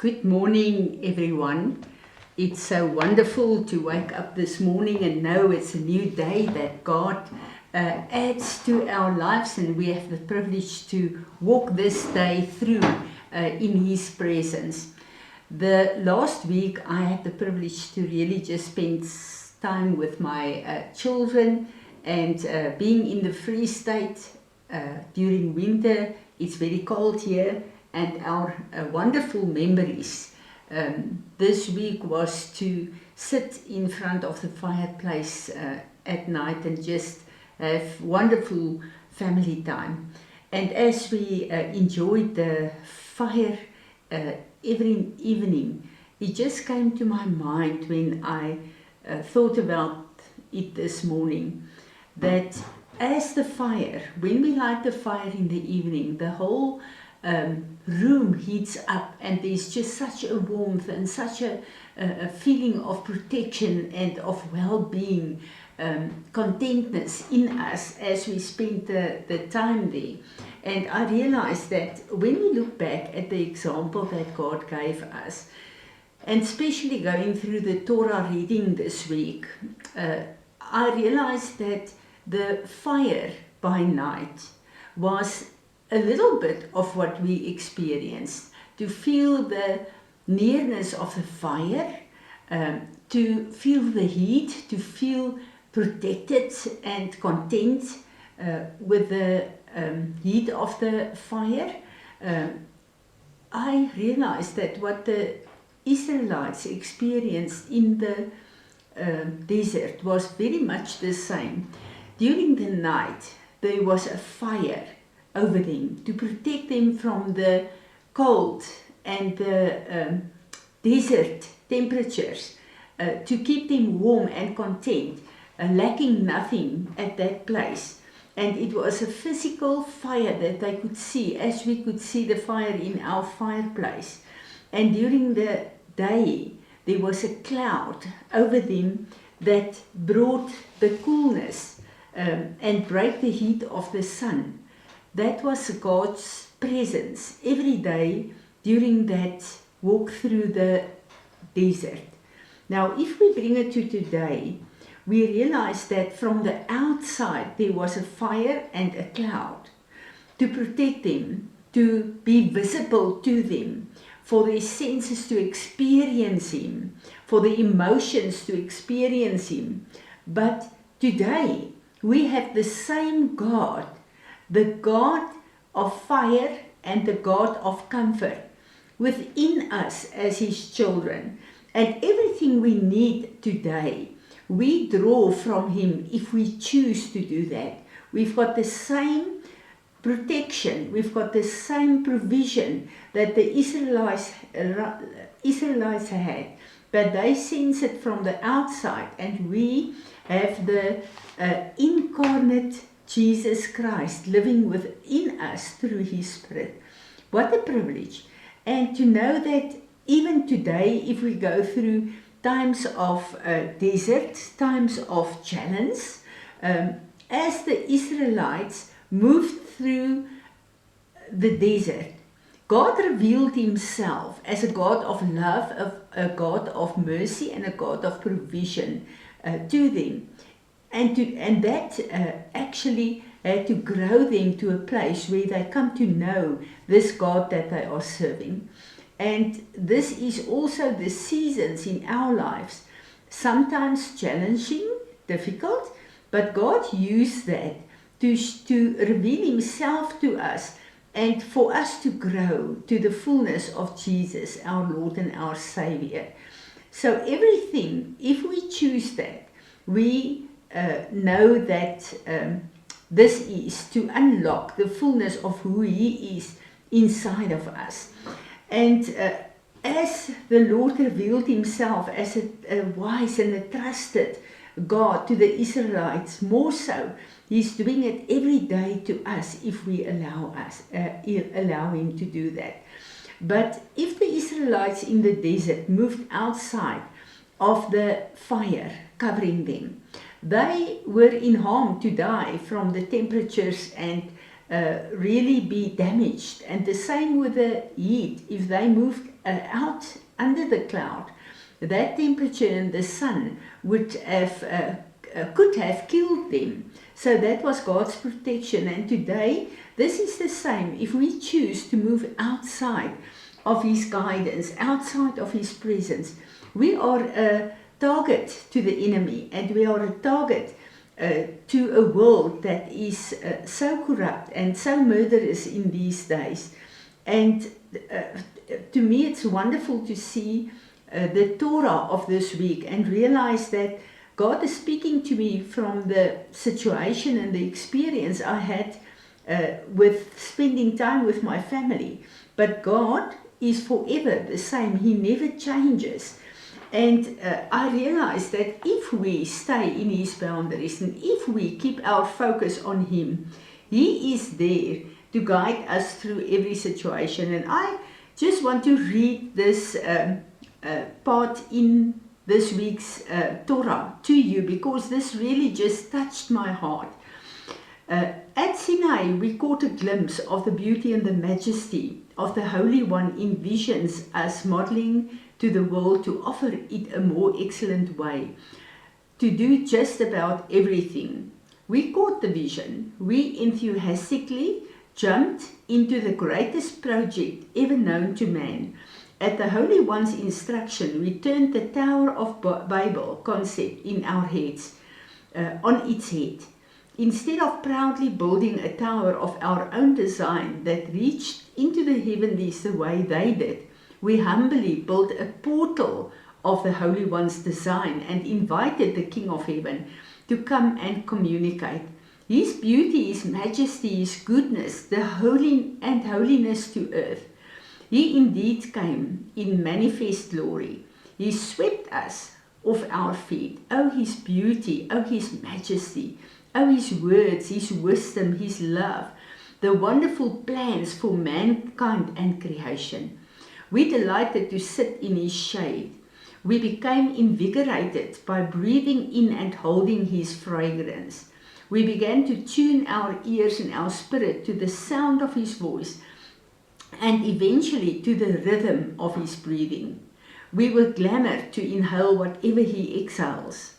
Good morning, everyone. It's so wonderful to wake up this morning and know it's a new day that God adds to our lives, and we have the privilege to walk this day through in His presence. The last week, I had the privilege to really just spend time with my children, and being in the Free State during winter. It's very cold here, and our wonderful memories this week was to sit in front of the fireplace at night and just have wonderful family time. And as we enjoyed the fire every evening, it just came to my mind when I thought about it this morning, that as the fire, when we light the fire in the evening, the whole room heats up, and there's just such a warmth and such a feeling of protection and of well-being, contentness in us as we spend the time there. And I realized that when we look back at the example that God gave us, and especially going through the Torah reading this week, I realized that the fire by night was a little bit of what we experienced. To feel the nearness of the fire, to feel the heat, to feel protected and content with the heat of the fire. I realized that what the Israelites experienced in the desert was very much the same. During the night, there was a fire over them to protect them from the cold and the desert temperatures, to keep them warm and content, lacking nothing at that place. And it was a physical fire that they could see, as we could see the fire in our fireplace. And during the day, there was a cloud over them that brought the coolness and break the heat of the sun. That was God's presence every day during that walk through the desert. Now, if we bring it to today, we realize that from the outside there was a fire and a cloud to protect them, to be visible to them, for their senses to experience Him, for the emotions to experience Him. But today, we have the same God, the God of fire and the God of comfort within us as His children. And everything we need today, we draw from Him if we choose to do that. We've got the same protection, we've got the same provision that the Israelites had, but they sense it from the outside, and we have the incarnate Jesus Christ living within us through His Spirit. What a privilege. And to know that even today, if we go through times of desert, times of challenge, as the Israelites moved through the desert, God revealed Himself as a God of love, a God of mercy, and a God of provision to them. And that actually had to grow them to a place where they come to know this God that they are serving. And this is also the seasons in our lives, sometimes challenging, difficult, but God used that to reveal Himself to us and for us to grow to the fullness of Jesus, our Lord and our Savior. So everything, if we choose that, we know that this is to unlock the fullness of who He is inside of us. And as the Lord revealed Himself as a wise and a trusted God to the Israelites, more so, He's doing it every day to us if we allow Him to do that. But if the Israelites in the desert moved outside of the fire covering them, they were in harm to die from the temperatures and really be damaged. And the same with the heat. If they moved out under the cloud, that temperature and the sun would have could have killed them. So that was God's protection. And today, this is the same. If we choose to move outside of His guidance, outside of His presence, we are a target to the enemy, and we are a target to a world that is so corrupt and so murderous in these days. And to me, it's wonderful to see the Torah of this week and realize that God is speaking to me from the situation and the experience I had with spending time with my family. But God is forever the same. He never changes. And I realize that if we stay in His boundaries and if we keep our focus on Him, He is there to guide us through every situation. And I just want to read this part in this week's Torah to you, because this really just touched my heart. At Sinai, we caught a glimpse of the beauty and the majesty of the Holy One in visions as modeling to the world to offer it a more excellent way, to do just about everything. We caught the vision. We enthusiastically jumped into the greatest project ever known to man. At the Holy One's instruction, we turned the Tower of Babel concept in our heads on its head. Instead of proudly building a tower of our own design that reached into the heavenlies the way they did, we humbly built a portal of the Holy One's design and invited the King of Heaven to come and communicate. His beauty, His majesty, His goodness, the holiness to earth. He indeed came in manifest glory. He swept us off our feet. Oh, His beauty, oh, His majesty, oh, His words, His wisdom, His love, the wonderful plans for mankind and creation. We delighted to sit in His shade. We became invigorated by breathing in and holding His fragrance. We began to tune our ears and our spirit to the sound of His voice, and eventually to the rhythm of His breathing. We were glamored to inhale whatever He exhales.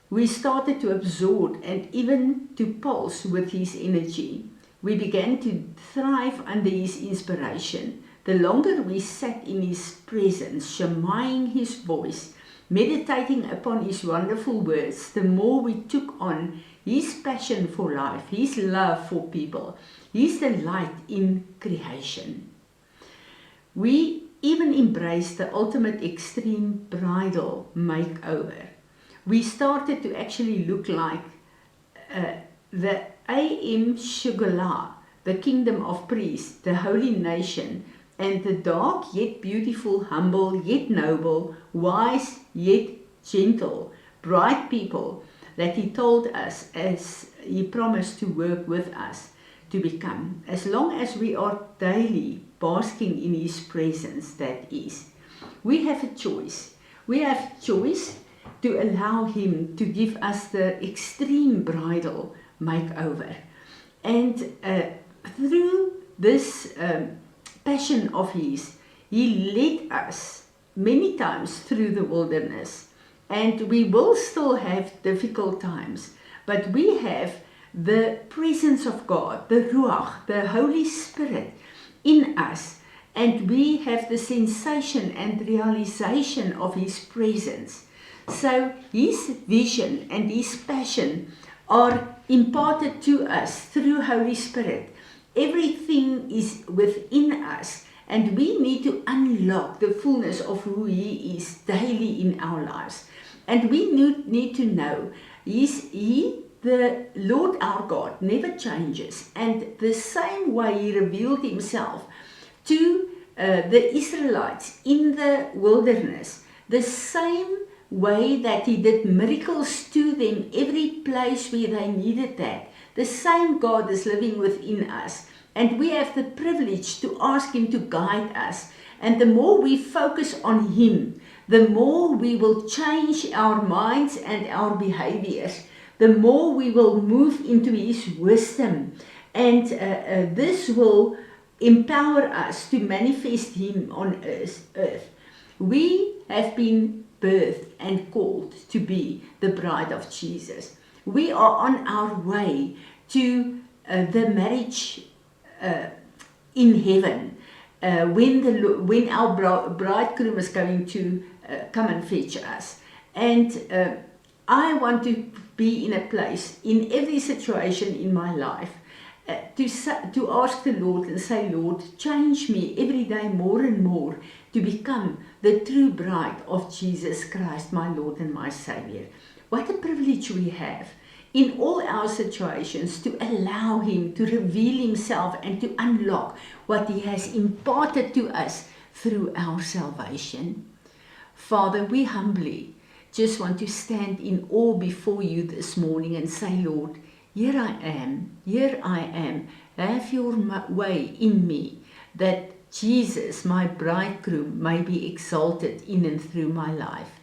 We started to absorb and even to pulse with His energy. We began to thrive under His inspiration. The longer we sat in His presence, shamming His voice, meditating upon His wonderful words, the more we took on His passion for life, His love for people, His delight in creation. We even embraced the ultimate extreme bridal makeover. We started to actually look like the A.M. Shugala, the kingdom of priests, the holy nation, and the dark yet beautiful, humble yet noble, wise yet gentle, bright people that He told us as He promised to work with us to become, as long as we are daily basking in His presence, that is. We have a choice. We have choice to allow Him to give us the extreme bridal makeover. And through this passion of His, He led us many times through the wilderness. And we will still have difficult times, but we have the presence of God, the Ruach, the Holy Spirit in us, and we have the sensation and realization of His presence. So His vision and His passion are imparted to us through Holy Spirit. Everything is within us, and we need to unlock the fullness of who He is daily in our lives. And we need to know He, the Lord our God, never changes. And the same way He revealed Himself to the Israelites in the wilderness, the same way that He did miracles to them every place where they needed that, the same God is living within us. And we have the privilege to ask Him to guide us. And the more we focus on Him, the more we will change our minds and our behaviors, the more we will move into His wisdom. And this will empower us to manifest Him on earth. We have been birthed and called to be the bride of Jesus. We are on our way to the marriage in heaven, when our bridegroom is going to come and fetch us. And I want to be in a place in every situation in my life to ask the Lord and say, Lord, change me every day more and more to become the true bride of Jesus Christ, my Lord and my Savior. What a privilege we have in all our situations to allow Him to reveal Himself and to unlock what He has imparted to us through our salvation. Father, we humbly just want to stand in awe before You this morning and say, Lord, here I am, have Your way in me, that Jesus, my bridegroom, may be exalted in and through my life.